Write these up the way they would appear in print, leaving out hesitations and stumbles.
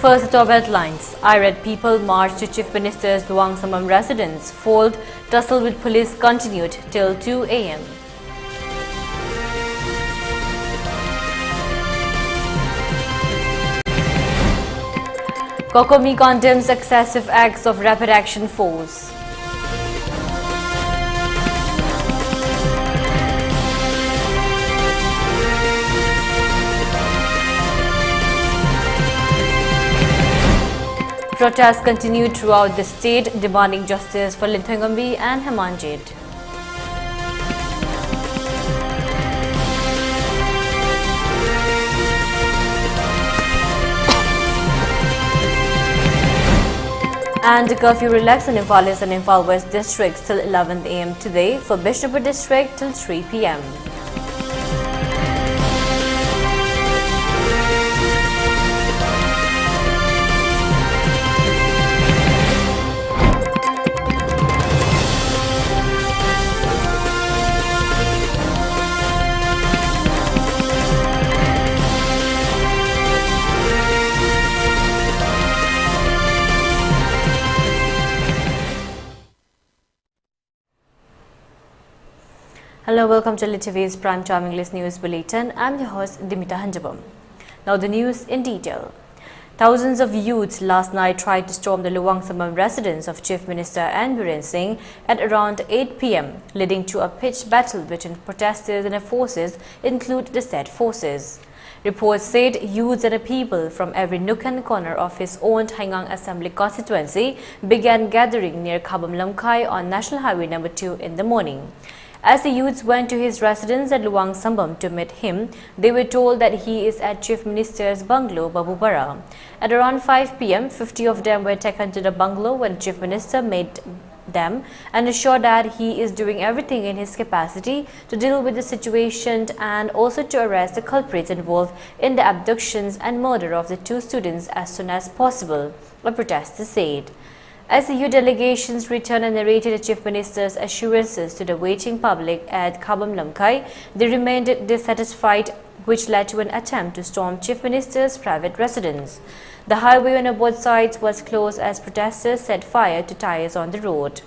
First, the top headlines. Irate people marched to Chief Minister's Luang Samam residence. Foiled, tussle with police continued till 2 a.m. Kokomi condemns excessive acts of rapid action force. Protests continued throughout the state, demanding justice for Linthangambi and Hemanjit. And the curfew relaxed in Imphal East and Imphal West districts till 11 a.m. today, for Bishnupur district till 3 p.m. Hello, welcome to ELITETV's Prime Time English News Bulletin. I'm your host, Deemita. Now the news in detail. Thousands of youths last night tried to storm the Luang Samam residence of Chief Minister N. Biren Singh at around 8 p.m., leading to a pitched battle between protesters and the forces, including the said forces. Reports said youths and the people from every nook and corner of his own Thaingang Assembly constituency began gathering near Khabam Lamkhai on National Highway No. 2 in the morning. As the youths went to his residence at Luang Sambam to meet him, they were told that he is at Chief Minister's bungalow, Babubara. At around 5 p.m., 50 of them were taken to the bungalow when Chief Minister met them and assured that he is doing everything in his capacity to deal with the situation and also to arrest the culprits involved in the abductions and murder of the 2 students as soon as possible, a protester said. As the youth delegations returned and narrated the Chief Minister's assurances to the waiting public at Khabam Lamkhai, they remained dissatisfied, which led to an attempt to storm Chief Minister's private residence. The highway on both sides was closed as protesters set fire to tires on the road.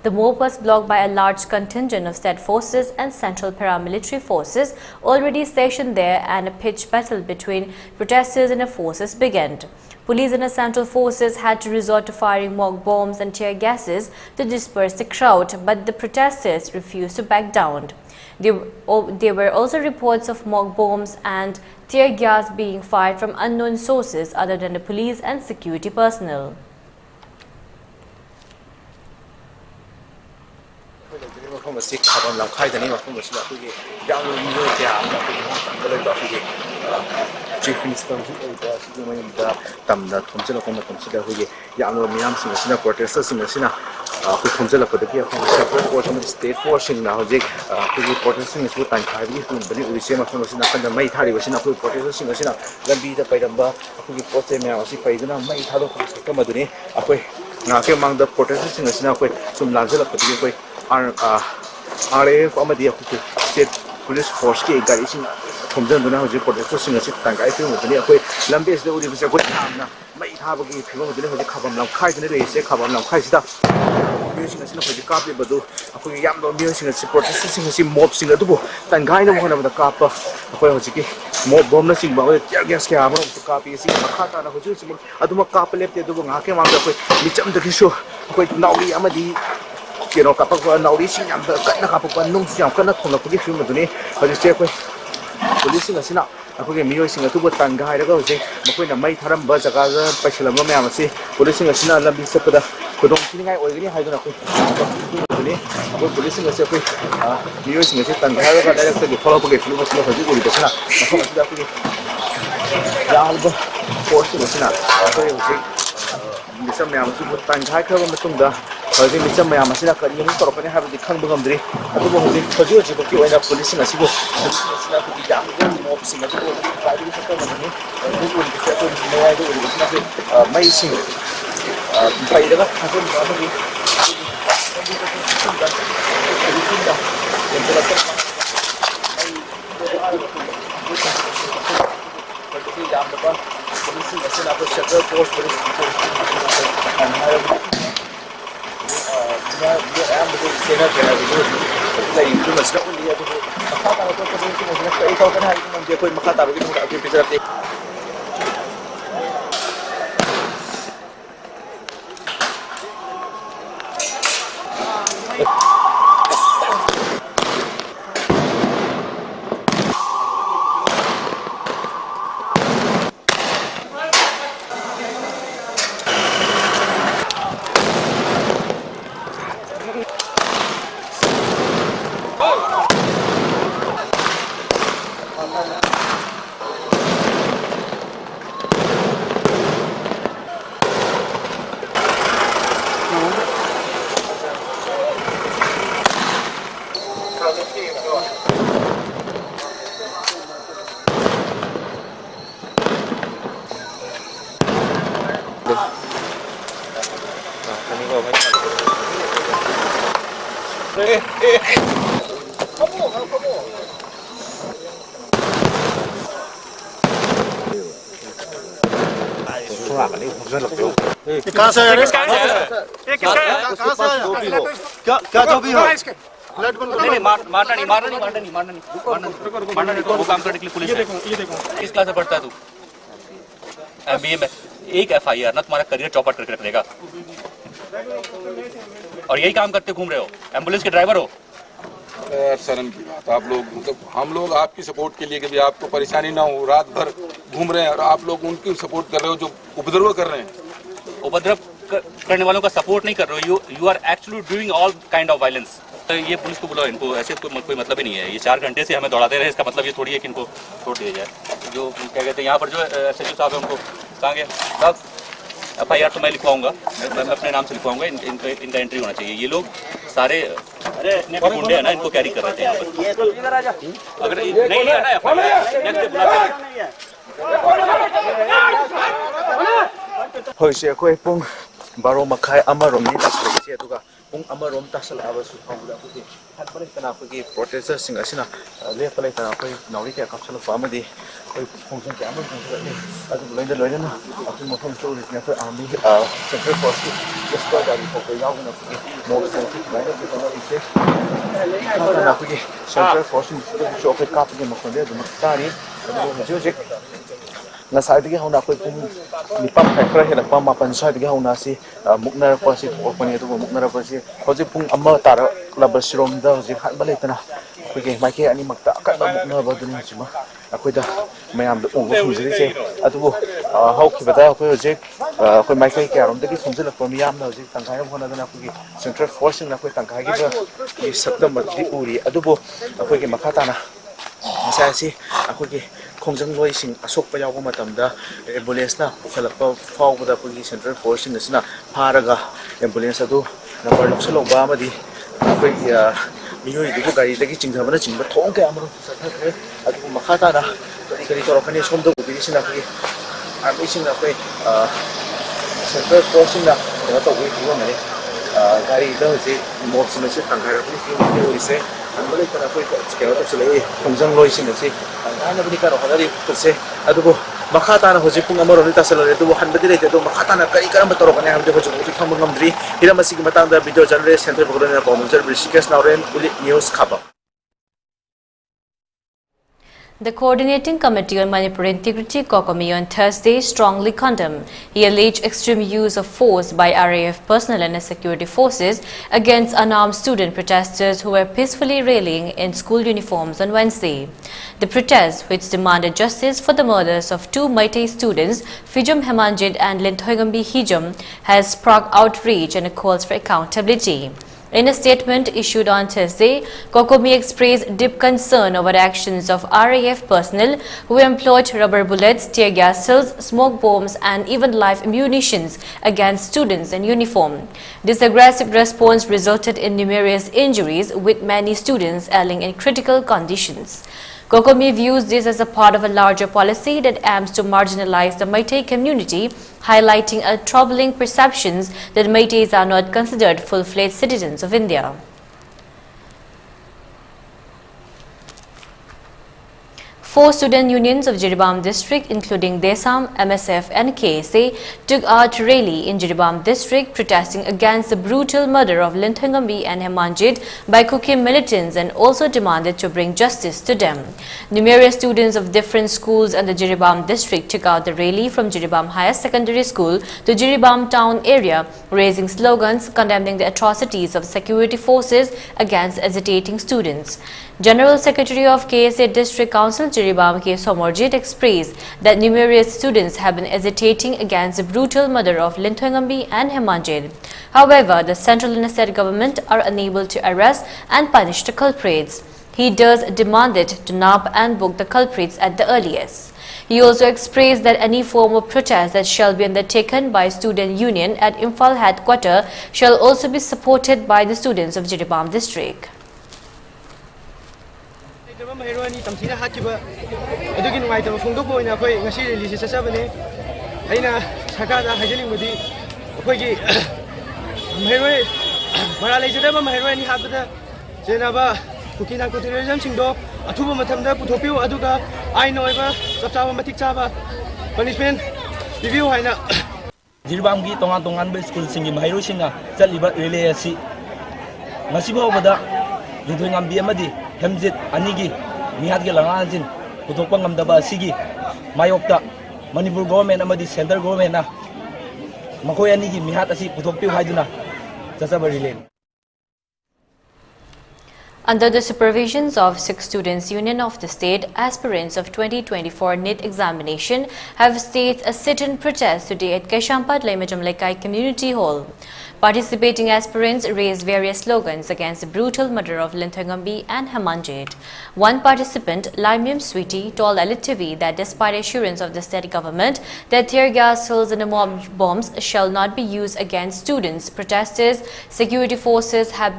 The mob was blocked by a large contingent of state forces and central paramilitary forces already stationed there, and a pitched battle between protesters and the forces began. Police and the central forces had to resort to firing mock bombs and tear gases to disperse the crowd, but the protesters refused to back down. There were also reports of mock bombs and tear gas being fired from unknown sources other than the police and security personnel. Chief Minister Tamda Tomsela consider who Yano Miam Sina protesters in the Sina who Tomsela for the separate portion of the state forcing now, Jake, who protesting is what I'm having to believe we see my phone and the May Tari was in a protesters in the Sina, then be the Paidamba, who reports them as if I do not make Halo Kamaduni, among the protesters in the Sina, some Lanzella particularly are Amadia state police force garrison. From the Nahoj protesters in the Tangai film with the Lambis, the Udis, a good time. May have a people with the Kabam Lamkai, the race, Kabam Lamkai stuff. Using a single copy, but do a young music and protesters in mobs in the Dubu, Tangai, one of the Kappa, mob bombers in Bawa, Jagas Camera, the copy is in Makata, who's using Aduma Kappa left the Dubu, Hakim on the Micham the Kisho, with Nauli Amadi. You know, Kappa now reaching and the Kappa Nunziam cannot come up with you, but it's check with. Police in the Sina, I put a music to put Tangai, the Gozi, Maquina May Taram Bazagaza, Pachilam Mamasi, Police in the Sina, Lambi Sepeda, Kudong, I already had a police in the circuit, music in the Tangai, directly follow up with Lumas of the Sina, the force in the Sina, some Yam to put Tangai on the Tunda. I think some Yamasina can you have the Kangundri, I don't know for you to go in a police in a civil. Amazing. police asina ko sector force police and am the sena kena video la into mas na undi atu makata ko police mo na kai ko kana ko man je koi makata ro ko agi picture te कहाँ से आया रे? कहाँ से आया? क्या जो भी हो? नहीं मारना नहीं वो काम करने के लिए पुलिस है। किस क्लास में पढ़ता है तू? MBA में एक FIR ना तुम्हारा करियर चौपट करके रख देगा। और यही काम करते घूम रहे हो, एम्बुलेंस के ड्राइवर हो। शर्म की बात, आप लोग मतलब हम लोग आपकी सपोर्ट के लिए कि भी आपको परेशानी ना हो, रात भर घूम रहे हैं और आप लोग उनकी सपोर्ट कर रहे हो जो उपद्रव कर रहे हैं। उपद्रव करने वालों का सपोर्ट नहीं कर रहे हो, you are actually doing all kind of violence. तो ये पुलिस को बुलाओ, इनको ऐसे कोई मतलब ही नहीं है। ये 4 घंटे से हमें दौड़ाते रहे, इसका मतलब ये थोड़ी है कि इनको छोड़ दिया जाए। जो क्या कहते हैं यहाँ पर जो SHO साहब है उनको कहाँ गए साहब? FIR तो मैं लिखवाऊंगा, मैं अपने नाम से लिखवाऊंगा, इनका एंट्री होना चाहिए। ये लोग सारे गुंडे हैं ना, इनको कैरी कर रहे थे यहाँ पर। अगर नहीं लिया ना FIR next day hoi se koi pung baro makai amarom ni tasle che tuga pung amarom tasla abasu phangula kuti hatbare kana ki protesters sing asina le pale kana koi nauri ka kapsala famadi koi function ke amar function ni adu loina na aku mo phone story ni koi army central force just ko dari ko yaw na ki mo sense baina ki kana ise kana ki central force ni so ke kap ni mo khonde du makari adu jo je na sai dige hona koi pung nipam khakra hela pam mapan sai dige hona si muknar pa si opani tu muknar pa si hoje pung amma tar club sirom da hoje khat balai tana koi ke mai ke ani makta ka ba muknar ba duni chima akoi da mayam da ubu sumjiri se atu hau ki bata koi hoje koi mai ke arom de ki sumjil ko miyam na hoje tangkai hona da koi central force na koi tangkai ki ba ki sakdam ba di uri adu bo koi ke makata na sai si akoi ke khongjang loi sing asok pa yaw ko matamda ambulance na pukhalakpa faw da pagi central force na sina pharaga ambulance adu number loksalo ba amadi koi miyoi du gari dagi chinghabana chingba thong ka amro sathakre adu makhata na kari to rakhani somdo bi sina koi army sing na koi central force na da to wi ko mane gari da je mob sina se tangara bi fi ni se anbale kana koi kero to sele khongjang loi sing se ana bini karo hadari se adu makhata na hoji pung amaro ni tasala le du hanbadi le du makhata na kari karam toro kana hamde hoji uti kham ngamdri hiramasi ki matang da video journalist center program na commercial brishikes nauren uli news khaba. The Coordinating Committee on Manipur Integrity COCOMI on Thursday strongly condemned the alleged extreme use of force by RAF personnel and security forces against unarmed student protesters who were peacefully rallying in school uniforms on Wednesday. The protest, which demanded justice for the murders of 2 Meitei students, Fijum Hemanjit and Linthoigambi Hijum, has sparked outrage and calls for accountability. In a statement issued on Thursday, COCOMI expressed deep concern over actions of RAF personnel who employed rubber bullets, tear gas cells, smoke bombs and even live munitions against students in uniform. This aggressive response resulted in numerous injuries, with many students ailing in critical conditions. COCOMI views this as a part of a larger policy that aims to marginalize the Meitei community, highlighting a troubling perceptions that Meiteis are not considered full-fledged citizens of India. 4 student unions of Jiribam district, including Desam, MSF and KSA, took out rally in Jiribam district protesting against the brutal murder of Linthangambi and Hemanjit by Kuki militants and also demanded to bring justice to them. Numerous students of different schools in the Jiribam district took out the rally from Jiribam Higher Secondary School to Jiribam town area, raising slogans condemning the atrocities of security forces against agitating students. General Secretary of KSA District Council Jiribam K. Somorjit expressed that numerous students have been agitating against the brutal murder of Linthangambi and Hemanjit. However, the central and state government are unable to arrest and punish the culprits. He thus demanded to nab and book the culprits at the earliest. He also expressed that any form of protest that shall be undertaken by student union at Imphal headquarters shall also be supported by the students of Jiribam district. Mahirwani tamthina hatkiba adugi nuwaitaba phongdokpa oina khoi ngasi release chachabane aina sarkada haijalingmudi khoigi mahirwani mara leijadaba mahirwani habada jenaba kukina terrorism singdo athuba mathamda puthopio aduga aina oiba chapchaba matik chaba punishment review haina Jiribam gi tongan ba school singi mahiro singa chaliba relay asi ngasi bawada Linthangambi amadi Hemjit anigi mihat ge langanjin putokpa ngamdaba asigi mayokta Manipur government amadi center government na makoi anigi mihat asi putokpi haiduna chachaba relay. Under the supervisions of 6 Students Union of the state, aspirants of 2024 NEET examination have staged a sit-in protest today at Kaishampat Laimajamlekai Community Hall. Participating aspirants raised various slogans against the brutal murder of Linthangambi and Hemanjit. One participant, Laimim Sweetie, told ELITETV that despite assurance of the state government that tear gas shells and mob bombs shall not be used against students, protesters, security forces have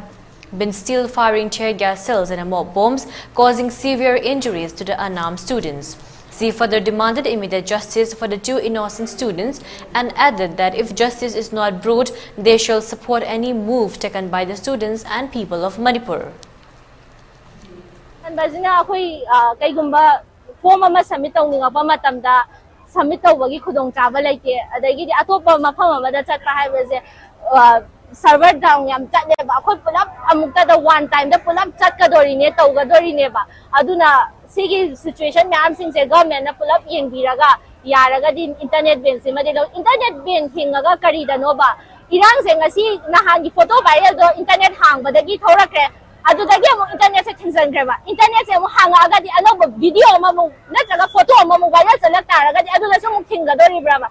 been still firing tear gas cells and mob bombs, causing severe injuries to the unarmed students. She further demanded immediate justice for the 2 innocent students and added that if justice is not brought, they shall support any move taken by the students and people of Manipur. Server down yam chatne ba khoi pulap amukta da one time da pulap chat ka dori ne tau ga dori ne ba aduna sigi situation myam sing se government na pulap yeng biraga yaraga din internet ban se ma de internet ban hinga kari da no ba irang se ngasi nahan gi photo viral do internet hang ba da gi thorakre adu da gi mo internet se thingsan kre ba internet se mo hanga ga di anoba video ma mo na jaga photo ma mo viral chalak taraga di adu da se mo thinga dori bra ba.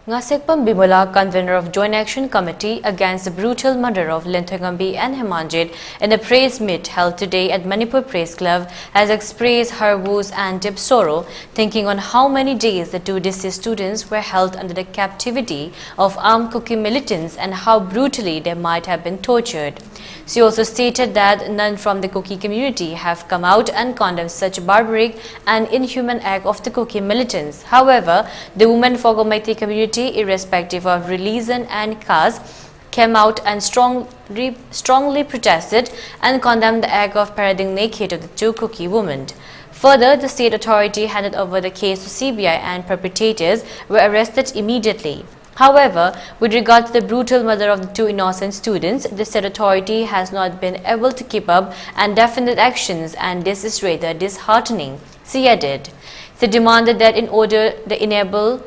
Ngasekpam Bimula, convener of Joint Action Committee against the brutal murder of Linthangambi and Hemanjit in a praise meet held today at Manipur Press Club, has expressed her woes and deep sorrow, thinking on how many days the 2 deceased students were held under the captivity of armed Kuki militants and how brutally they might have been tortured. She also stated that none from the Kuki community have come out and condemned such barbaric and inhuman act of the Kuki militants. However, the Women for Gomaiti community, irrespective of religion and caste, came out and strongly protested and condemned the act of parading naked of the 2 Kuki women. Further, the state authority handed over the case to CBI and perpetrators were arrested immediately. However, with regard to the brutal murder of the 2 innocent students, the state authority has not been able to keep up and definite actions, and this is rather disheartening, she added. She demanded that in order to enable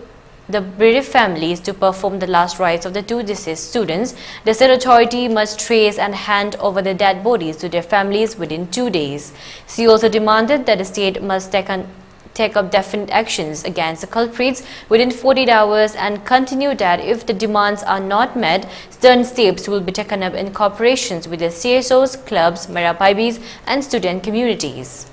the bereaved families to perform the last rites of the 2 deceased students, the state authority must trace and hand over the dead bodies to their families within 2 days. She also demanded that the state must take up definite actions against the culprits within 48 hours and continue that if the demands are not met, stern steps will be taken up in cooperation with the CSOs, clubs, Marapaibis and student communities.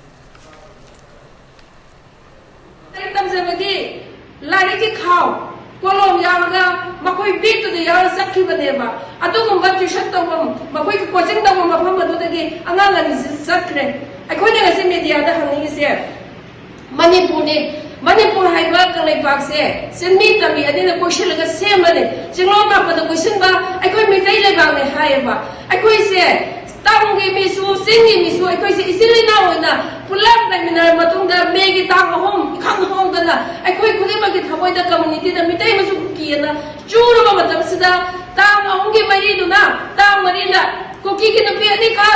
Manipur haiba kanglai bakse senmi tami adina question laga same ane jinglo ma pada question ba aikoi mitai le bang ne hai ba aikoi se Tangi misu, singi misu, I could see Silina, Pulapina, Matunda, make it down home, come home, I could get avoid the community, the Mitamazuki and the Jura Matamsida, down Ongi Mariduna, down Marina, cooking in the Pianica,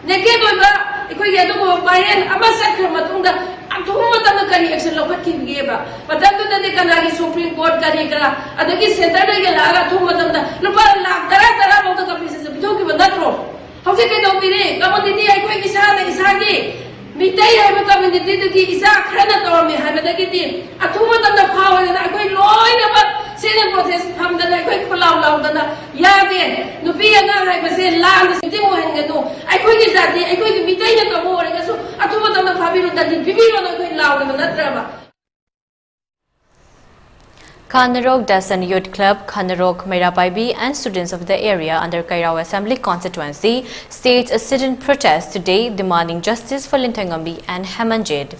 Nekeba, I could get over by hand, a massacre Matunda. Atuma kari action lokat kim geba padam tu tadi kanagi Supreme Court kari kara adagi center na gelaga atuma tamda lupa lag dara bauta kapisa se bidu ki bandatro hausi ke do pire kamoditi ai koi isagi mitai hai ba kamoditi de ki isa khana to me hai ba dagi ti atuma tamda phawa na koi loi na ba sene process hamda na koi khulau da na ya de nupi anga hai ba se lang se ti mo hen no ai koi ki jati ai koi ki mitai na ka mo re ga so atuma tamda phabiru da di bibiru na koi lau na traba. Khanarok Dasan Youth Club, Khanarok, Merapaibi and students of the area under Kairao Assembly constituency staged a sit-in protest today demanding justice for Lintangambi and Hamanjid.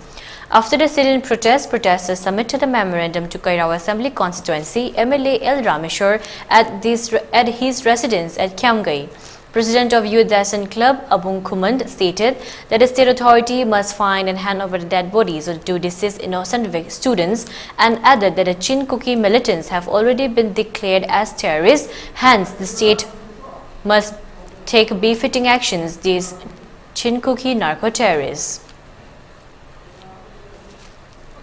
After the sit-in protest, protesters submitted a memorandum to Kairao Assembly constituency MLA L. Rameshwar at his residence at Kiamgai. President of Youth Dasan Club, Abung Kumand, stated that the state authority must find and hand over the dead bodies of 2 deceased innocent students and added that the Chinkuki militants have already been declared as terrorists, hence the state must take befitting actions these Chinkuki narco-terrorists.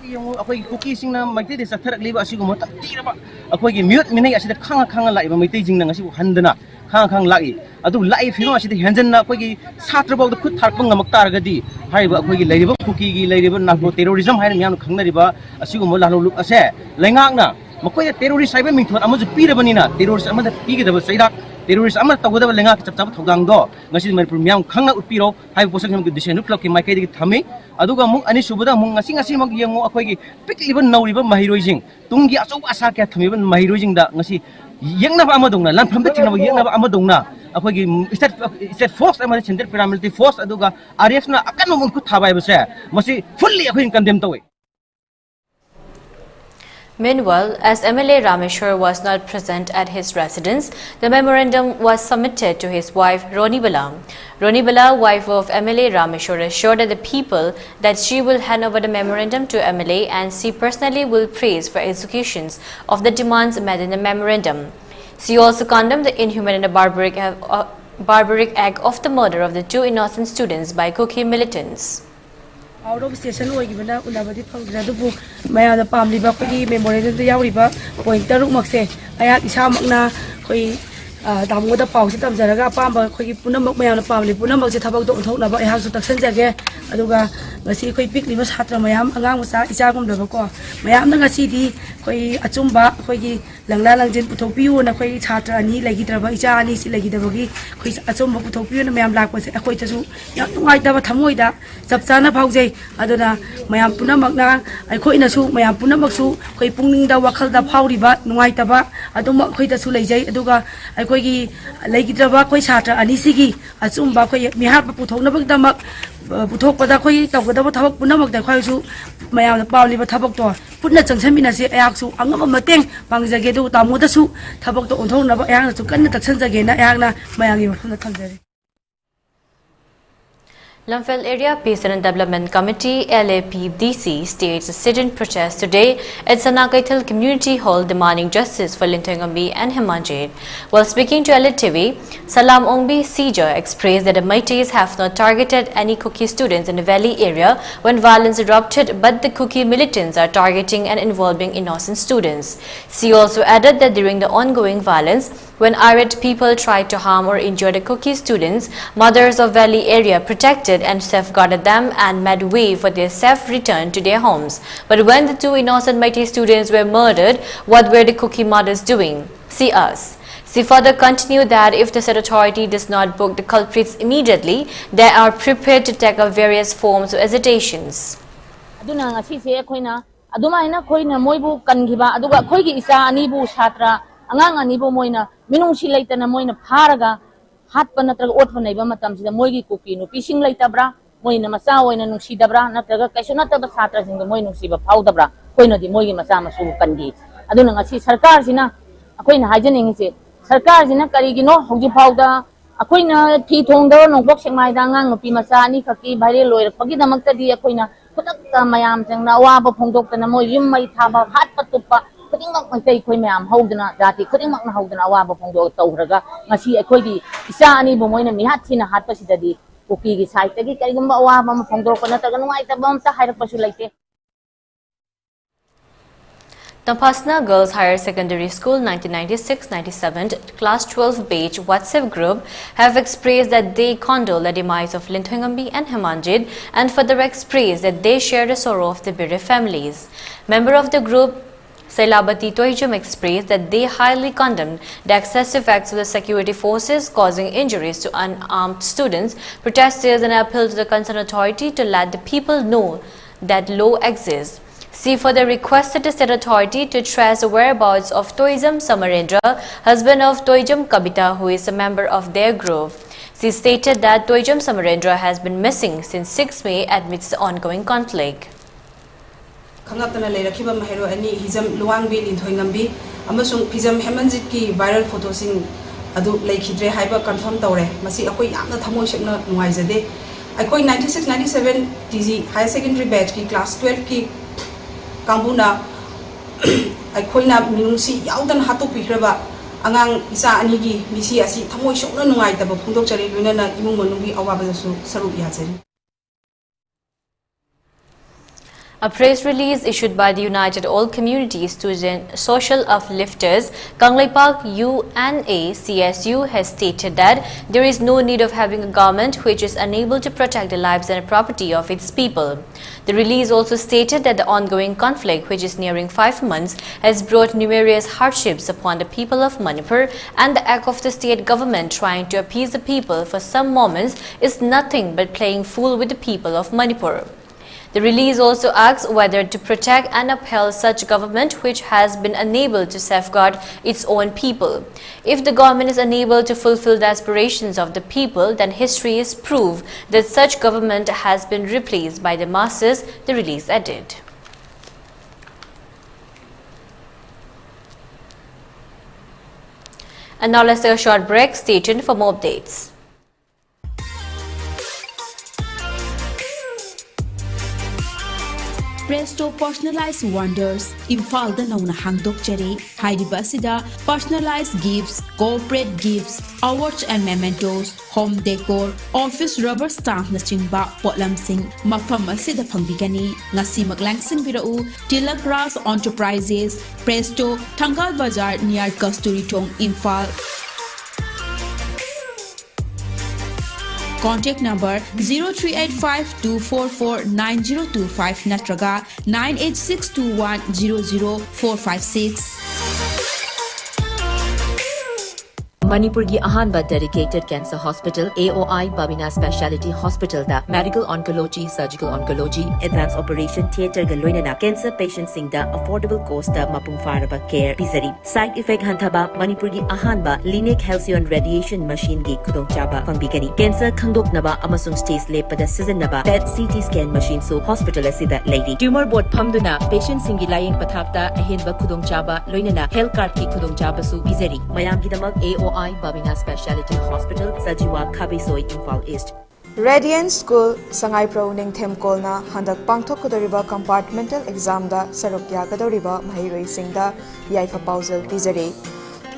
Ako'y cookie sing na magti sa tarak liba asigo mo tira ba ako'y mute minay asida khanga lai ba mitai jing na asigo handana khang lai adu lai phino asida hanjan na ako'y satra ba khut thak bang ngamak tar gadi hai ba ako'y leiriba cookie gi leiriba narco terrorism hai miyam khangna riba asigo mo lalu ase lengak na makoy terrorist hai ba mingthon amaju pirabani na terrorist amada pigidaba saidak terrorist amar tawda lenga chap chap thogang do ngasi Manipur miyam khangna utpiro hai posak ham decision club ki maikai di thami aduga mung ani subada mung ngasi mag yango akhoi gi pikliba nauriba mahiroi tunggi achau asa kya thamiba mahiroi da ngasi yengna ba amadongna lan phambe tingna yengna ba amadongna akhoi gi state force amari center paramilitary force aduga RF na akan mung ku thabai ba se masi fully akhoi condemn tawai. Meanwhile, as MLA Rameshwar was not present at his residence, the memorandum was submitted to his wife Roni Bala. Roni Bala, wife of MLA Rameshwar, assured the people that she will hand over the memorandum to MLA and she personally will praise for executions of the demands made in the memorandum. She also condemned the inhuman and barbaric act of the murder of the 2 innocent students by Kuki militants. Out of station Wagibana, Unabadi Pangadu, Maya the Pamli Baki, memorandum the Yauriba, Pointer Rumakse, Ayat Ishamana, Damu the Pau, Zaraga Pamba, Punam Maya Pamli, Punam Tabak don't talk about a house of Taxans again, Aduga, Nasi Pick Livers Hatra Mayam, Angamusa, Isagum Lavako, Mayam Nagasi, Koi Atumba, Koi Langlang Putopiu, and a Koi Tatra, and he like it, Ijani, Silagi, Koi Atumba Putopiu, and Mayam Black was a Koitasu, White Davamoida, Sapsana Pause, Adona, Mayam Punamagna, I quit in a soup, Mayam Punamasu, Koi Punging the Wakal the Powdiba, Nuaitaba, Adoma Quita Sulay, Aduga, I Koi Lake Dava, Koi Satra, and Isigi, Atsumba, Mihapa Putona Damak. Putok pada koi tau kada tabak punamak da khoi su mayam pauli ba tabak to putna changsamina se ayak su angam mateng pangjage du tamu da su tabak to onthong na ba ayak su kan taksan jage na ayak na mayangi ma thamjari. Lamphel Area Peace and Development Committee LAPDC staged a sit-in protest today at Sanakaital Community Hall demanding justice for Lintangambi and Himanjid. While speaking to ELITETV, Salam Ongbi Sija expressed that the Maitis have not targeted any Kuki students in the valley area when violence erupted, but the Kuki militants are targeting and involving innocent students. She also added that during the ongoing violence, when irate people tried to harm or injure the Kuki students, mothers of valley area protected and safeguarded them and made way for their safe return to their homes. But when the 2 innocent Meitei students were murdered, what were the Kuki mothers doing? See us. She further continued that if the state authority does not book the culprits immediately, they are prepared to take up various forms of hesitations. Angang anibo moina minung silaita na moina pharaga hat pa natraga otpa naiba matam sida moigi kuki no pising laita bra moina masa oina nung sidabra natraga kaiso nataba satra singa moi nung siba paudabra koina di moigi masa masu kandi aduna ngasi sarkar sina akoina hajaning se sarkar sina karigino hoji pauda Akoina T Tongdo, no boxing my dangang, Pimasani, Kaki, Bari, Paginamakta, Akoina, put up the Mayam, and Nawaba Pondok, and Amo, you might have a hot patupa, putting up my take with Mam, holding out that he couldn't hold an Awaba Pondo, Toraga, Masi Equidi, Isani, Bomoina, Mihatina, Hat Pasidi, Puki, side, take it, Awama Pondo, Panatagan, White, a bomb to hide a pasulate. Tampasna Girls Higher Secondary School 1996-97 Class 12 batch WhatsApp group have expressed that they condole the demise of Linthuingambi and Hemanjit and further expressed that they share the sorrow of the bereaved families. Member of the group Sailabati Toijum expressed that they highly condemned the excessive acts of the security forces causing injuries to unarmed students, protesters, and appealed to the concerned authority to let the people know that law exists. She further requested the state authority to trace the whereabouts of Toijum Samarendra, husband of Toijum Kabita, who is a member of their group. She stated that Toijum Samarendra has been missing since 6 May amidst the ongoing conflict. Khangatana leirakiba mahero ani hizam luangbi Linthuingambi amasung hizam Hemanjit ki viral photo sing adu leikhidre haiba confirm tawre masi akoi yamna thamoi sekna nuaijade akoi 96-97 TG higher secondary batch ki class 12 ki Kambuna Akoina Minusi Yaudan Hatu Pikraba Angang Isa Anigi Misi Asi Tamo Shona Nuaita Pundo Chari Lunana Imungi Awabasu Saru Yazari. A press release issued by the United All Community Student Social Uplifters, Kanglai Park UNA CSU has stated that there is no need of having a government which is unable to protect the lives and property of its people. The release also stated that the ongoing conflict, which is nearing 5 months, has brought numerous hardships upon the people of Manipur, and the act of the state government trying to appease the people for some moments is nothing but playing fool with the people of Manipur. The release also asks whether to protect and uphold such government which has been unable to safeguard its own people. If the government is unable to fulfill the aspirations of the people, then history is proof that such government has been replaced by the masses, the release added. And now let's take a short break. Stay tuned for more updates. Presto Personalized Wonders, Imphal da nauna hangdok jare, Hairiba sida, personalized gifts, corporate gifts, awards and mementos, home decor, office rubber stamp na chingba, potlam sing, mafam asida pangbigani, ngasi maglangsing birau, Tilak Ras Enterprises, Presto, Tangal Bazaar near Kasturi Tong, Imphal. Contact number 0385-244-9025 natraga 98621-00456. Manipur gi ahanba dedicated cancer hospital AOI Babina Specialty Hospital da medical oncology, surgical oncology, advanced operation theater ga loinana cancer patients sing da affordable cost da mapung faraba care pisari. Side effect hantaba Manipur gi ahanba Lineage Halcyon radiation machine gi kudong chaba pangbigani. Cancer khangdok naba amasung stage lepada season naba PET CT scan machine so hospital asida lady. Tumor board phamduna patient sing gi laying pathapta ahenba kudong chaba loinana health card ki kudong chaba su pisari. Mayam gi damak AOI Babina Specialty Hospital, Sajiwa Kabisoi, Imphal East. Radiant School, Sangai Pro Ning Themkolna, Handak Pangthok Kodoriba Compartmental Exam da Sarokya Gadoriba Mahiroi Singda, Yaifa Pausel Pizare.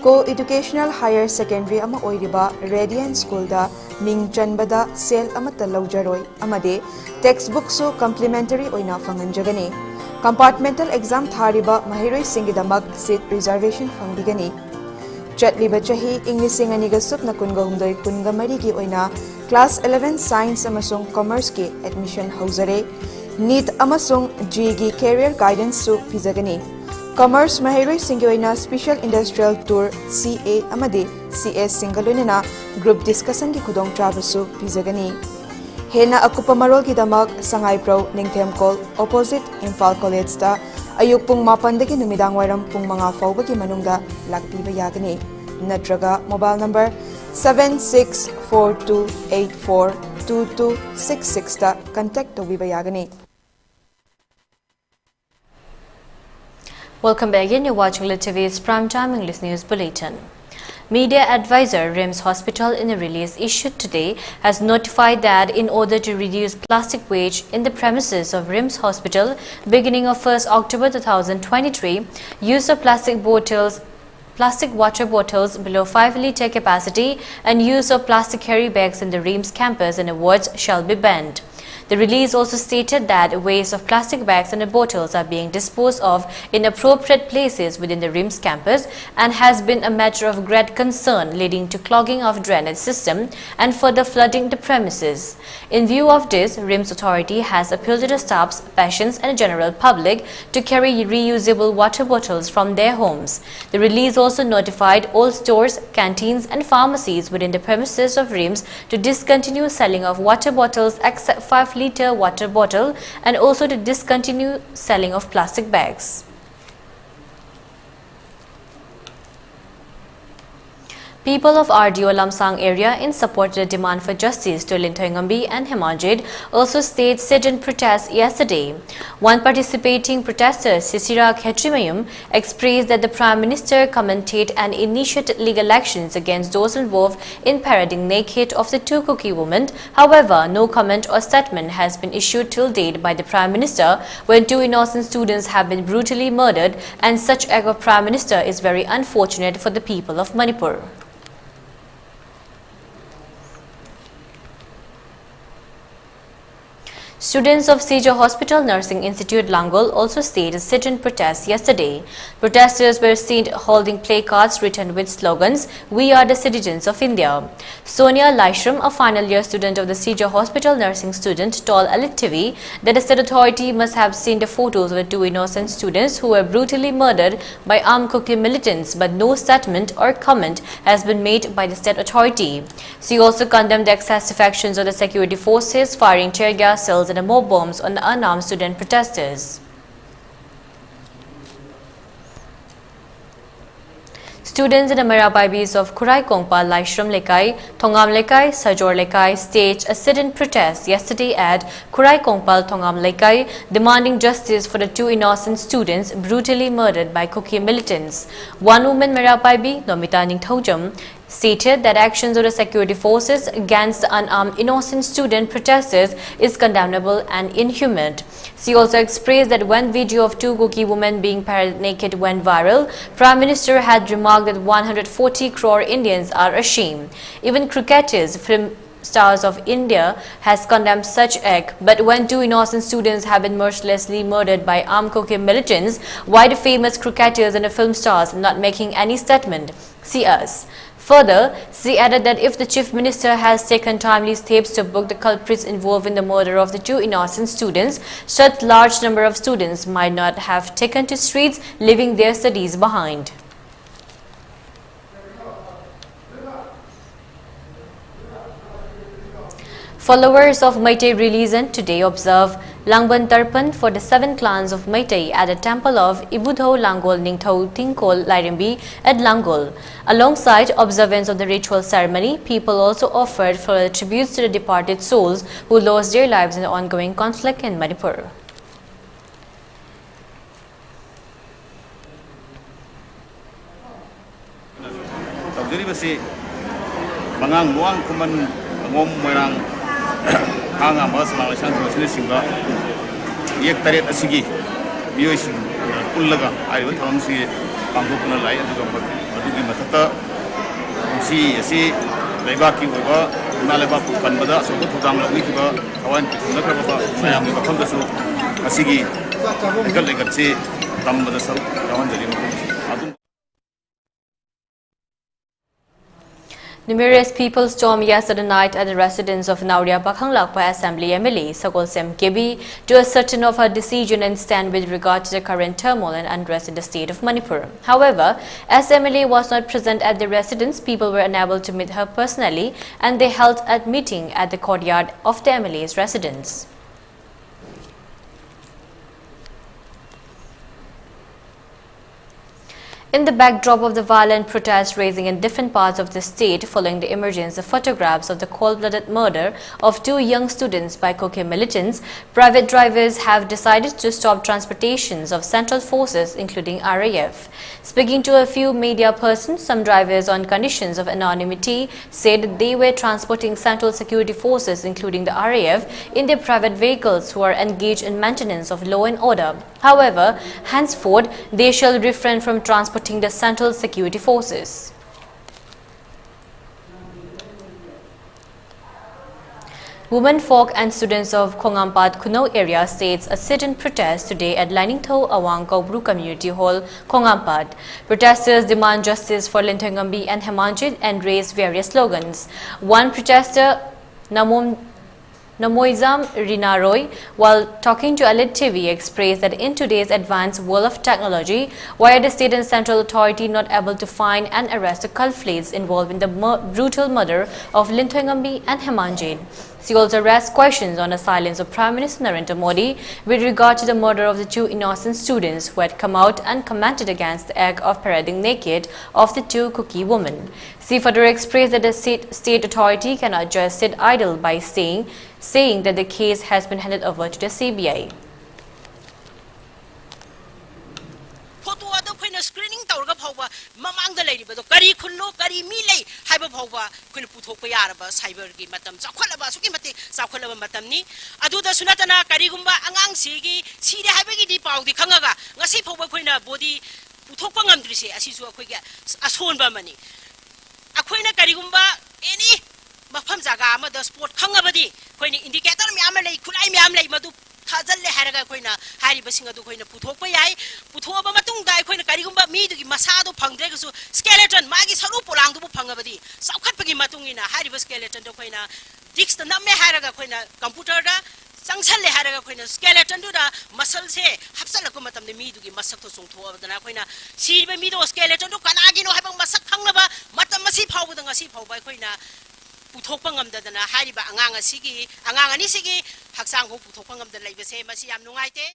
Co-educational higher secondary ama oiriba Radiant School da Ning Chanbada Sel Amata Laujaroi, Amade, textbook su complimentary oina fanganjagani. Compartmental exam Thariba Mahiroi Singidamak seat reservation fangbigani. Chatliba chahi English singaniga supna kunga humdoi kunga marigi oina class 11 science amasung commerce ki admission hauzare NEET amasung G gi career guidance su pizagani commerce mahiroi singi oina special industrial tour CA amade CS singalunina group discussion ki khudong trabasu pizagani hena akupa marol ki damak Sangai Pro Ningthem Call opposite Imphal College da ayuk pung mapandagi numidang wairam pung mga faubagi manungda lakpiba yagani natraga mobile number 7642842266 da contact tobiba yagani. Welcome back again. You're watching ELITETV's Prime Time English News Bulletin. Media advisor RIMS Hospital, in a release issued today, has notified that in order to reduce plastic waste in the premises of RIMS Hospital, beginning of 1st October 2023, use of plastic water bottles below 5-litre capacity and use of plastic carry bags in the RIMS campus and wards shall be banned. The release also stated that waste of plastic bags and bottles are being disposed of in appropriate places within the RIMS campus and has been a matter of great concern, leading to clogging of drainage system and further flooding the premises. In view of this, RIMS authority has appealed to the staffs, patients and general public to carry reusable water bottles from their homes. The release also notified all stores, canteens and pharmacies within the premises of RIMS to discontinue selling of water bottles except 5-litre water bottle and also to discontinue selling of plastic bags. People of RDO Lamsang area, in support of the demand for justice to Linthoingambi and Hemanjit, also staged sit-in protests yesterday. One participating protester, Sisira Khetrimayum, expressed that the Prime Minister commented and initiated legal actions against those involved in parading naked of the two Kuki women. However, no comment or statement has been issued till date by the Prime Minister when two innocent students have been brutally murdered, and such act of Prime Minister is very unfortunate for the people of Manipur. Students of Seja Hospital Nursing Institute Langol also staged a sit-in protest yesterday. Protesters were seen holding placards written with slogans, "We are the citizens of India." Sonia Laishram, a final year student of the Seja Hospital Nursing student, told ELITETV that the state authority must have seen the photos of the two innocent students who were brutally murdered by armed Kuki militants, but no statement or comment has been made by the state authority. She also condemned the excessive actions of the security forces, firing tear gas cells and mob bombs on the unarmed student protesters. Students in the Marabibis of Kurai Kongpa, Laishram Lekai, Thongam Lekai, Sajor Lekai staged a sit-in protest yesterday at Kurai Kongpal, Thongam Lekai, demanding justice for the two innocent students brutally murdered by Kuki militants. One woman, Marabibi, Deemita Ningthaujam, stated that actions of the security forces against the unarmed innocent student protesters is condemnable and inhuman. She also expressed that when video of two Kuki women being paraded naked went viral, Prime Minister had remarked that 140 crore Indians are ashamed. Even cricketers, film stars of India has condemned such act, but when two innocent students have been mercilessly murdered by armed Kuki militants, why the famous cricketers and the film stars not making any statement? See us. Further, she added that if the Chief Minister has taken timely steps to book the culprits involved in the murder of the two innocent students, such large number of students might not have taken to streets, leaving their studies behind. Followers of Meitei religion today observe Langban Tarpan for the 7 clans of Meitei at the temple of Ibudho Langol Ningthau Tingkol Lairimbi at Langol. Alongside observance of the ritual ceremony, people also offered further tributes to the departed souls who lost their lives in the ongoing conflict in Manipur. Hanga mas lang sang sini singa yek taret asigi bioi sing pullaga ayo tharam si pangko kuna lai adugi mathata si leba ki oba na leba kanbada so thudang lawi ki ba awan na ka ba mayam ni bakham da su asigi legal se tambada saru awan jali adum. Numerous people stormed yesterday night at the residence of Nauria Pakhang Lakpa Assembly MLA Sakol Sem Kebi to ascertain of her decision and stand with regard to the current turmoil and unrest in the state of Manipur. However, as MLA was not present at the residence, people were unable to meet her personally, and they held a meeting at the courtyard of the MLA's residence. In the backdrop of the violent protests raising in different parts of the state following the emergence of photographs of the cold-blooded murder of 2 young students by cocaine militants, private drivers have decided to stop transportations of central forces including RAF. Speaking to a few media persons, some drivers on conditions of anonymity said they were transporting central security forces including the RAF in their private vehicles who are engaged in maintenance of law and order. However, henceforth, they shall refrain from transporting the central security forces. Women, folk and students of Khongampat Kuno area staged a sit-in protest today at Laningtho Awang Kaubru Community Hall, Khongampat. Protesters demand justice for Linthoingambi and Hemanjit and raised various slogans. One protester, Namoizam Rinaroy, while talking to ELITETV, expressed that in today's advanced world of technology, why are the state and central authority not able to find and arrest the culprits involved in the brutal murder of Linthoingambi and Hemanjit? She also raised questions on the silence of Prime Minister Narendra Modi with regard to the murder of the 2 innocent students who had come out and commented against the act of parading naked of the 2 cookie women. She further expressed that the state authority cannot just sit idle by saying that the case has been handed over to the CBI. Screening Taurga Pova, Mamang the lady, but the Kari Kuno, Kari Mile, Hyperpova, Kunputopayaraba, Cyber Gimatam, Sakwalaba, Sukimati, Sakwalaba Matamni, Aduda Sunatana, Karigumba, Angang Sigi, see the Habigi Pau, the Kangaga, Nasipo Quina body, Putopangam Drissi, as is a sworn money. Aquina Karigumba, any Mapamzagama, the sport Kangabadi, when indicator Miamale, Kulai Miamle, Madu. Hazal Haraga Quina, Harry Basinga to Quina Putopai, Putoba Matunga, Quina Karigumba, me to Masado Pandegasu, skeleton, Magis Harupolang to Pangabadi, Sakapagi Matungina, Harry skeleton to Quina, Dix the Name Haraga Quina, Computer, Sangsale Haraga Quina, skeleton to the muscles here, Hapsalakumatam the me to give Masato Sungto, the Naquina, see the Mido skeleton to Kanagino, having Masakanga, Matamasi Power than a sea power by Quina. Putopangam the Hariba Anganga Sigi, Anganga Nisigi, Haksango Putopangam the Labase, Masiam Nuaite.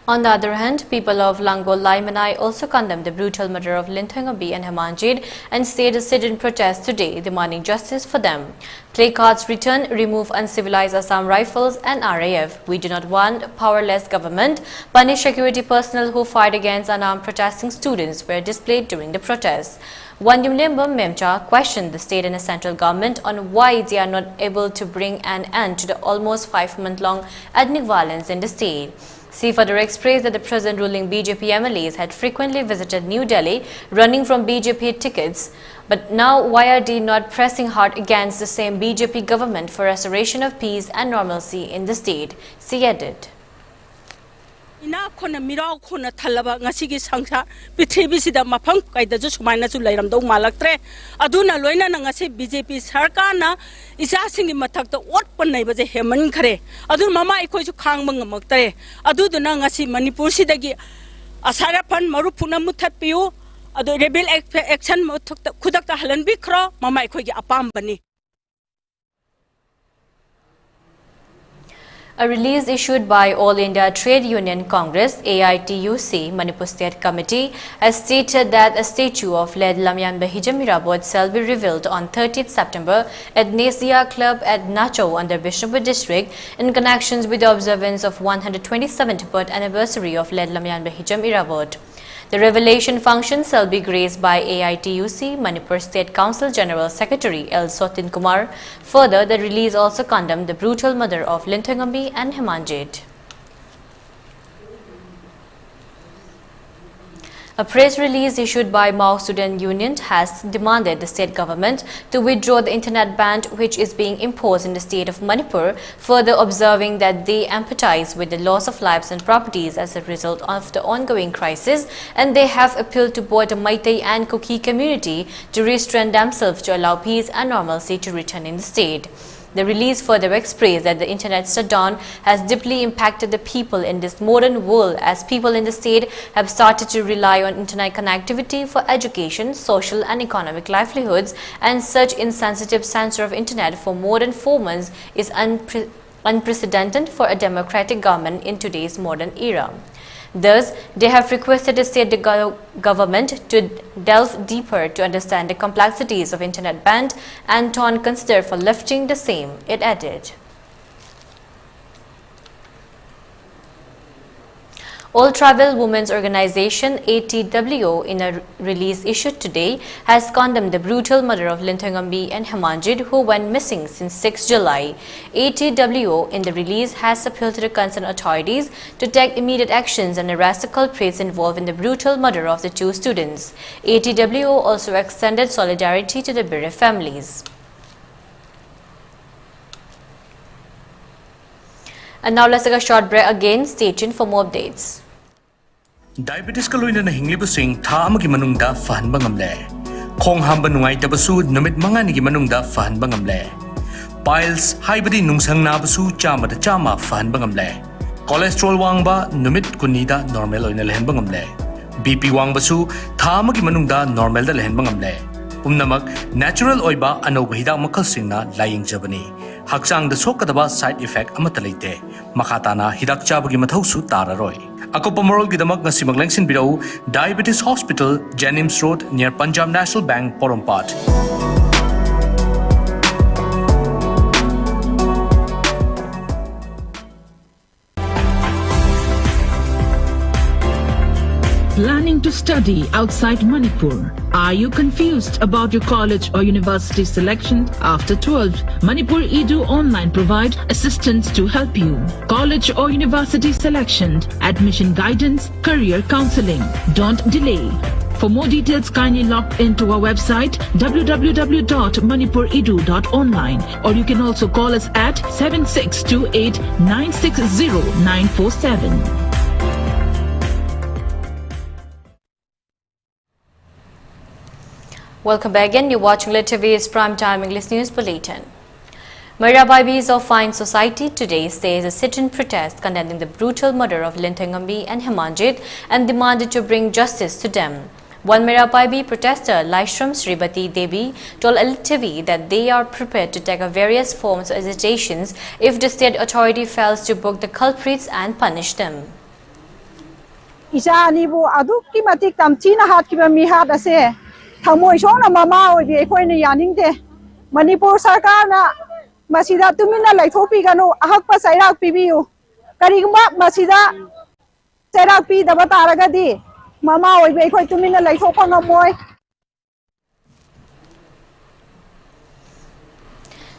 On the other hand, people of Langol Laimanai also condemned the brutal murder of Linthoingambi and Hemanjit and staged a sit-in protest today, demanding justice for them. Placards return, remove uncivilized Assam Rifles and RAF. We do not want a powerless government. Punish security personnel who fight against unarmed protesting students were displayed during the protest. Wandimlemba Memcha questioned the state and the central government on why they are not able to bring an end to the almost 5-month-long ethnic violence in the state. She further expressed that the present ruling BJP MLAs had frequently visited New Delhi running from BJP tickets. But now why are they not pressing hard against the same BJP government for restoration of peace and normalcy in the state? She added. Ina khona mirau khona thalaba ngasi gi sangsa pithribi sida mafang kaida ju sumaina chu lairam do malaktre aduna loina na ngasi BJP sarkar na isa singi mathak to ot panai baje heman khare adu mama ikoi chu khangba ngamaktre adu duna ngasi Manipur sidagi asara fan maru phuna muthat piu adu rebel action khudak ta halan bi khro mama ikoi gi apam bani. A release issued by All India Trade Union Congress AITUC Manipur State Committee has stated that a statue of Led Lamyan Bahijam Mirabot shall be revealed on 30th September at Nesia Club at Nacho under Bishnupur district in connection with the observance of 127th birth anniversary of Led Lamyan Bahijam Mirabot. The revelation function shall be graced by AITUC Manipur State Council General Secretary L. Sotin Kumar. Further, the release also condemned the brutal murder of Linthoingambi and Hemanjit. A press release issued by Mao Student Union has demanded the state government to withdraw the internet ban which is being imposed in the state of Manipur, further observing that they empathize with the loss of lives and properties as a result of the ongoing crisis, and they have appealed to both the Meitei and Kuki community to restrain themselves to allow peace and normalcy to return in the state. The release further expressed that the internet shutdown has deeply impacted the people in this modern world as people in the state have started to rely on internet connectivity for education, social and economic livelihoods, and such insensitive censor of internet for more than 4 months is unprecedented for a democratic government in today's modern era. Thus, they have requested the state government to delve deeper to understand the complexities of internet ban and to consider for lifting the same, it added. All Travel Women's Organization ATWO, in a release issued today, has condemned the brutal murder of Linthongambi and Hemanjit, who went missing since 6 July. ATWO in the release has appealed to the concerned authorities to take immediate actions and arrest the culprits involved in the brutal murder of the two students. ATWO also extended solidarity to the bereaved families. And now let's take a short break again. Stay tuned for more updates. Diabetes ka loina na hinglibusing tha amagi manungda fahanba ngamle. Khong hamba nungai tabasu numit manga nigi manungda fahanba ngamle. Piles haibadi nungsang nabasu chama da chama fahanba ngamle. Cholesterol wangba numit kunida normal oina lehenba ngamle. BP wangbasu tha amagi manungda normal da lehenba ngamle. Pumnamak natural oiba anoba hidak makal singna laying jabani. Haksang da sokadaba side effect amata leite. Makatana hidak chabagi mathausu tararoi. Akopa moral gidamak ngasi maglengsin birau Diabetes Hospital, Jennings Road near Punjab National Bank, Porompat. Planning to study outside Manipur? Are you confused about your college or university selection after 12? Manipur Edu Online provide assistance to help you. College or university selection, admission guidance, career counseling. Don't delay. For more details, kindly log into our website www.manipuredu.online, or you can also call us at 7628 960 947. Welcome back again. You're watching ELITETV's Primetime English News Bulletin. Marabibis of Fine Society today stays a sit-in protest condemning the brutal murder of Linthongambi and Hemanjit and demanded to bring justice to them. One Marabibi protester, Laishram Sribati Devi, told ELITETV that they are prepared to take various forms of agitations if the state authority fails to book the culprits and punish them. Thamoi sona mama oi bi khoi ne yaning de Manipur sarkar na masida tumina laithopi ganu ahak pa sairak pibiu karigma masida sairak pi daba taraga di mama oi bi khoi tumina laithopa ngamoi.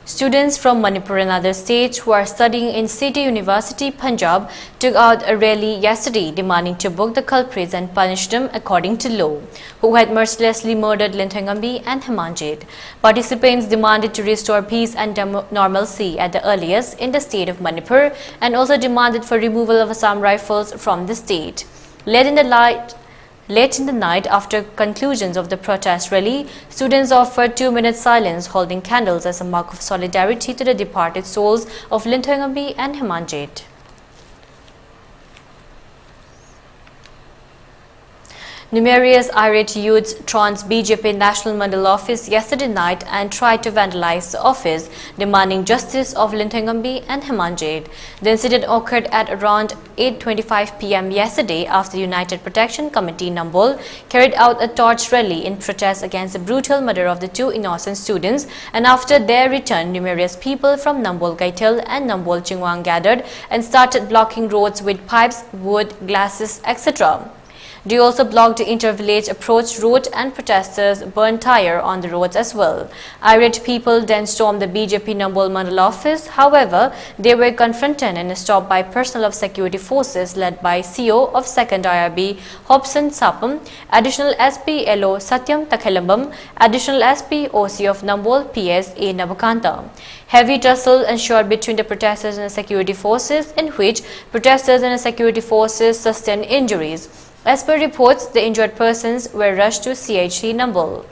Students from Manipur and other states who are studying in City University, Punjab, took out a rally yesterday demanding to book the culprits and punish them according to law, who had mercilessly murdered Linthongambi and Hemanjit. Participants demanded to restore peace and normalcy at the earliest in the state of Manipur and also demanded for removal of Assam rifles from the state. Late in the night, after conclusions of the protest rally, students offered 2-minute silence, holding candles as a mark of solidarity to the departed souls of Linthongambi and Hemanjit. Numerous irate youths trounced BJP National Mandal office yesterday night and tried to vandalize the office, demanding justice of Linthongambi and Hemanjit. The incident occurred at around 8:25 p.m. yesterday after the United Protection Committee Nambol carried out a torch rally in protest against the brutal murder of the two innocent students, and after their return, numerous people from Nambol Gaital and Nambol Chingwang gathered and started blocking roads with pipes, wood, glasses, etc. They also blocked the inter-village approach route and protesters burned tire on the roads as well. Irate people then stormed the BJP Nambol Mandal office. However, they were confronted and stopped by personnel of security forces led by CO of 2nd IRB Hobson Sapam, Additional SP LO Satyam Takhelambam, Additional SP OC of Nambol PS A Nabakanta. Heavy tussle ensued between the protesters and the security forces, in which protesters and the security forces sustained injuries. As per reports, the injured persons were rushed to CHC Nambol.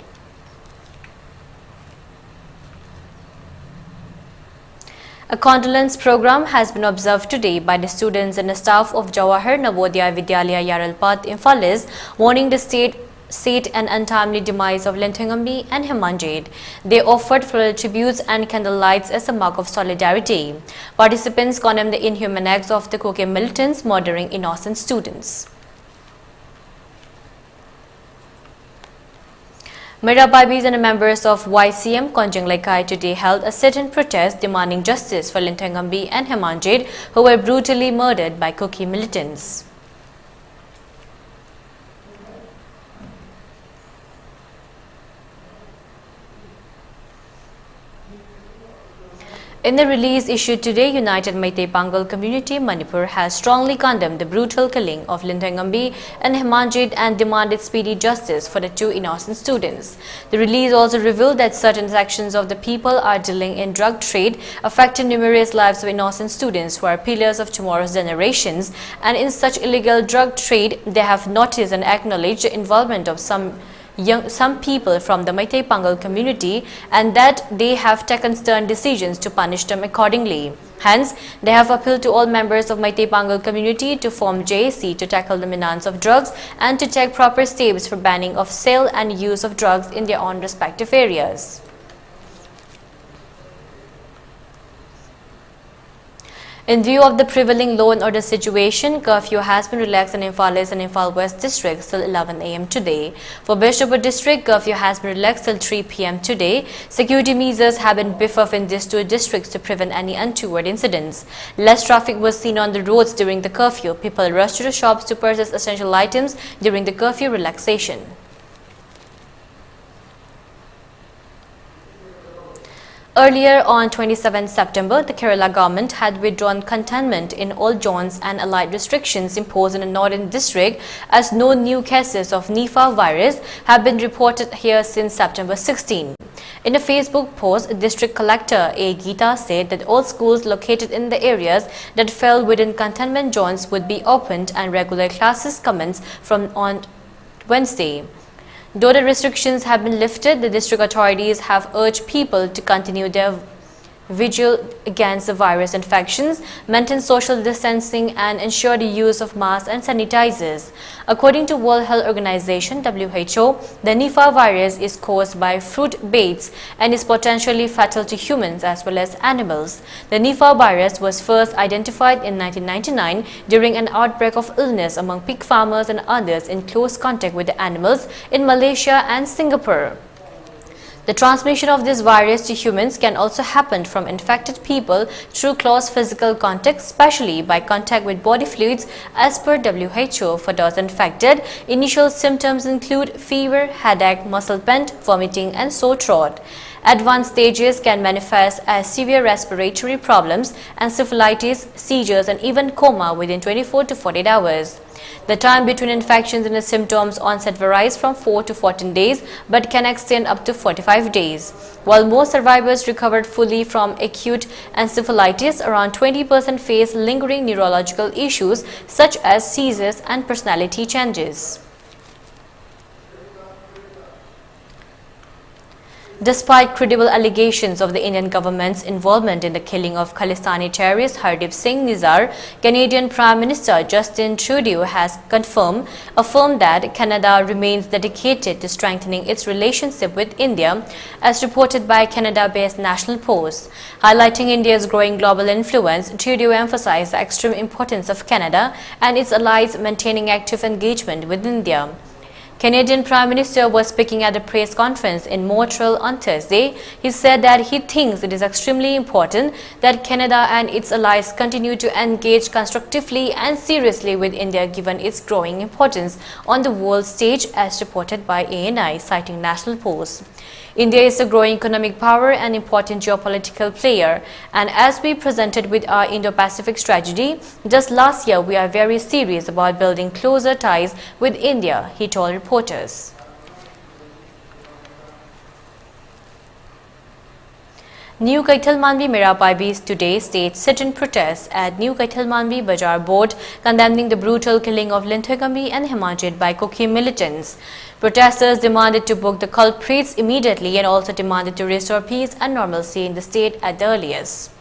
A condolence program has been observed today by the students and the staff of Jawahar Navodaya Vidyalaya Yaralpat in Faliz, mourning the state and untimely demise of Linthongambi and Hemanjit. They offered floral tributes and candlelights as a mark of solidarity. Participants condemned the inhuman acts of the Koke militants murdering innocent students. Mirababis and members of YCM Konjing Laikai today held a sit-in protest demanding justice for Linthoi and Hemanjit, who were brutally murdered by Kuki militants. In the release issued today, United Meitei Pangal Community Manipur has strongly condemned the brutal killing of Linthoi and Hemanjit and demanded speedy justice for the two innocent students. The release also revealed that certain sections of the people are dealing in drug trade, affecting numerous lives of innocent students who are pillars of tomorrow's generations, and in such illegal drug trade, they have noticed and acknowledged the involvement of some people from the Meitei Pangal community, and that they have taken stern decisions to punish them accordingly. Hence, they have appealed to all members of Meitei Pangal community to form JAC to tackle the menace of drugs and to take proper steps for banning of sale and use of drugs in their own respective areas. In view of the prevailing law and order situation, curfew has been relaxed in Imphal East and Imphal West districts till 11 am today. For Bishnupur district, curfew has been relaxed till 3 pm today. Security measures have been beefed up in these two districts to prevent any untoward incidents. Less traffic was seen on the roads during the curfew. People rushed to the shops to purchase essential items during the curfew relaxation. Earlier on 27 September, the Kerala government had withdrawn containment in all zones and allied restrictions imposed in the northern district, as no new cases of Nipah virus have been reported here since September 16. In a Facebook post, District Collector A. Geeta said that all schools located in the areas that fell within containment zones would be opened and regular classes commence from on Wednesday. Though the restrictions have been lifted, the district authorities have urged people to continue their vigil against the virus infections, maintain social distancing and ensure the use of masks and sanitizers. According to World Health Organization (WHO), the Nipah virus is caused by fruit baits and is potentially fatal to humans as well as animals. The Nipah virus was first identified in 1999 during an outbreak of illness among pig farmers and others in close contact with the animals in Malaysia and Singapore. The transmission of this virus to humans can also happen from infected people through close physical contact, especially by contact with body fluids. As per WHO, for those infected, initial symptoms include fever, headache, muscle pain, vomiting and sore throat. Advanced stages can manifest as severe respiratory problems, encephalitis, seizures and even coma within 24 to 48 hours. The time between infections and the symptoms onset varies from 4 to 14 days but can extend up to 45 days. While most survivors recovered fully from acute encephalitis, around 20% face lingering neurological issues such as seizures and personality changes. Despite credible allegations of the Indian government's involvement in the killing of Khalistani terrorist Hardeep Singh Nizar, Canadian Prime Minister Justin Trudeau has affirmed that Canada remains dedicated to strengthening its relationship with India, as reported by Canada-based National Post. Highlighting India's growing global influence, Trudeau emphasized the extreme importance of Canada and its allies maintaining active engagement with India. Canadian Prime Minister was speaking at a press conference in Montreal on Thursday. He said that he thinks it is extremely important that Canada and its allies continue to engage constructively and seriously with India given its growing importance on the world stage, as reported by ANI, citing National Post. India is a growing economic power and important geopolitical player, and as we presented with our Indo-Pacific strategy, just last year we are very serious about building closer ties with India, he told reporters. New Kaithalmanvi Mirapibis today staged sit-in protests at New Kaithalmanvi Bazaar Board, condemning the brutal killing of Linthoi and Hemanjit by Kuki militants. Protesters demanded to book the culprits immediately and also demanded to restore peace and normalcy in the state at the earliest.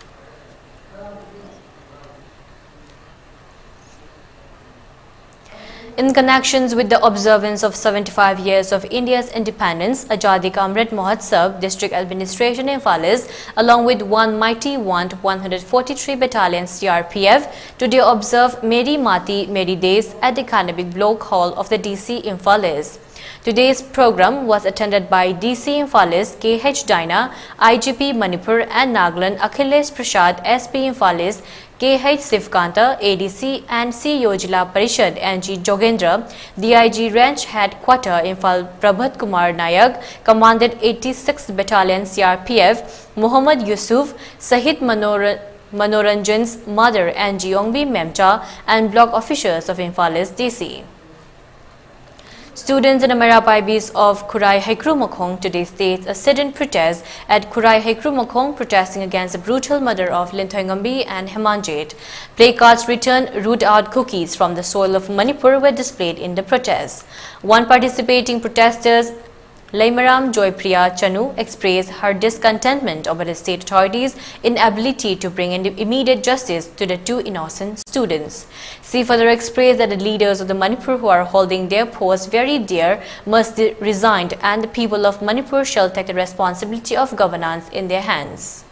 In connections with the observance of 75 years of India's independence, Azadi Ka Amrit Mahotsav, District Administration in Imphal East, along with One Mighty 143 Battalion CRPF, today observe Meri Mati Meri Desh at the Kanabik Block Hall of the DC Imphal East. Today's program was attended by DC Imphalis KH Dina, IGP Manipur and Nagaland Akhilesh Prasad, SP Imphalis KH Sivkanta, ADC and CEO Jila Parishad NG Jogendra, DIG Ranch Headquarter Imphal Prabhat Kumar Nayak, commanded 86th Battalion CRPF, Muhammad Yusuf, Sahit Manoranjan's mother NG Yongbi Memcha, and block officials of Imphalis DC. Students in Amarapaibis of Kurai Hekrumakhong today staged a sit-in protest at Kurai Hekrumakhong protesting against the brutal murder of Linthoingambi and Hemanjit. Placards written "Root out cookies from the soil of Manipur" were displayed in the protest. One participating protesters, Laimaram Joypriya Chanu, expressed her discontentment over the state authorities' inability to bring immediate justice to the two innocent students. She further expressed that the leaders of the Manipur who are holding their posts very dear must be resigned, and the people of Manipur shall take the responsibility of governance in their hands.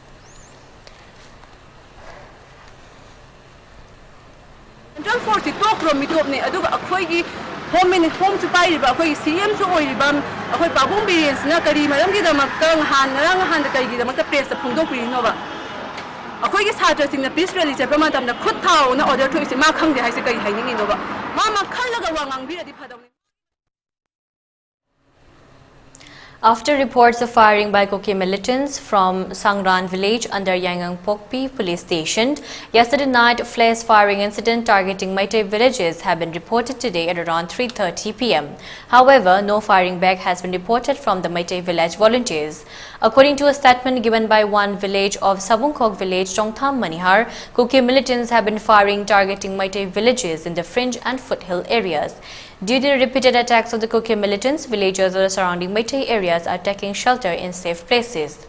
home to buy riba koi CM so oi riba koi pabung billions na kari maram gi damak kang han da kai gi damak press phungdo pri no ba akoi gi satra sing na peace rally je pama tam na khut thau na order thoi se ma khang de hai se kai hai ni no ba ma khallaga wangang bi adi phadam. After reports of firing by Koke militants from Sangran village under Yangang Pokpi police station, yesterday night flares firing incident targeting Meitei villages have been reported today at around 3:30 p.m. However, no firing back has been reported from the Meitei village volunteers. According to a statement given by one village of Sabungkok village, Chongtham Manihar, Koke militants have been firing targeting Meitei villages in the fringe and foothill areas. Due to the repeated attacks of the Koke militants, villagers of the surrounding Meitei areas are taking shelter in safe places.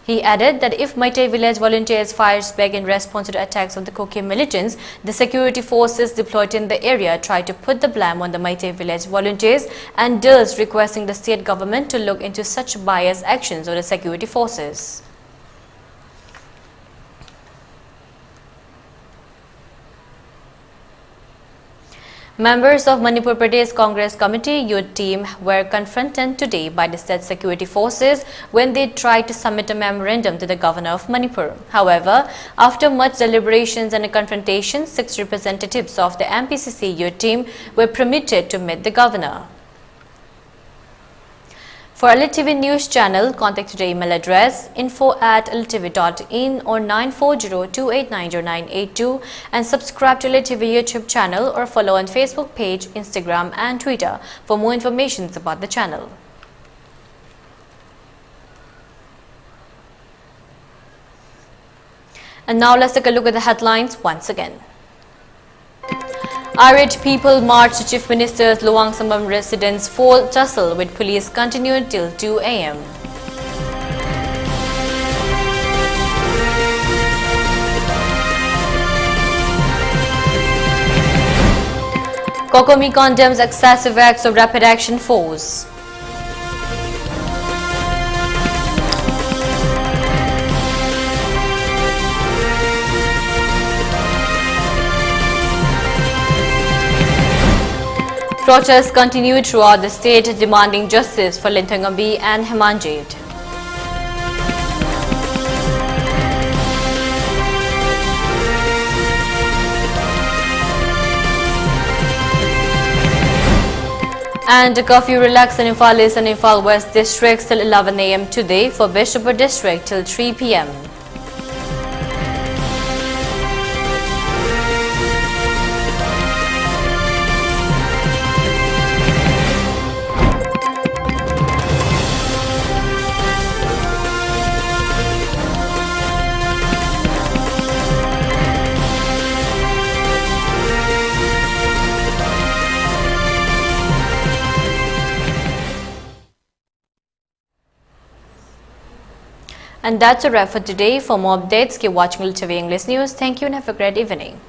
He added that if Meitei village volunteers fires back in response to the attacks of the Koke militants, the security forces deployed in the area try to put the blame on the Meitei village volunteers, and thus requesting the state government to look into such biased actions of the security forces. Members of Manipur Pradesh Congress Committee youth team were confronted today by the state security forces when they tried to submit a memorandum to the governor of Manipur. However, after much deliberations and a confrontation, 6 representatives of the MPCC youth team were permitted to meet the governor. For ELITETV News channel, contact today's email address info@elitetv.in or 9402890982 and subscribe to ELITETV YouTube channel or follow on Facebook page, Instagram and Twitter for more information about the channel. And now let's take a look at the headlines once again. Irate people marched to Chief Minister's Luang Sambam residence. Full tussle with police continued till 2 a.m. Kokomi condemns excessive acts of rapid action force. Protests continued throughout the state demanding justice for Linthoingambi and Hemanjit. And the curfew relaxed in Imphal East and Imphal West districts till 11 a.m. today, for Bishopur district till 3 p.m. And that's a wrap for today. For more updates, keep watching ELITETV English News. Thank you and have a great evening.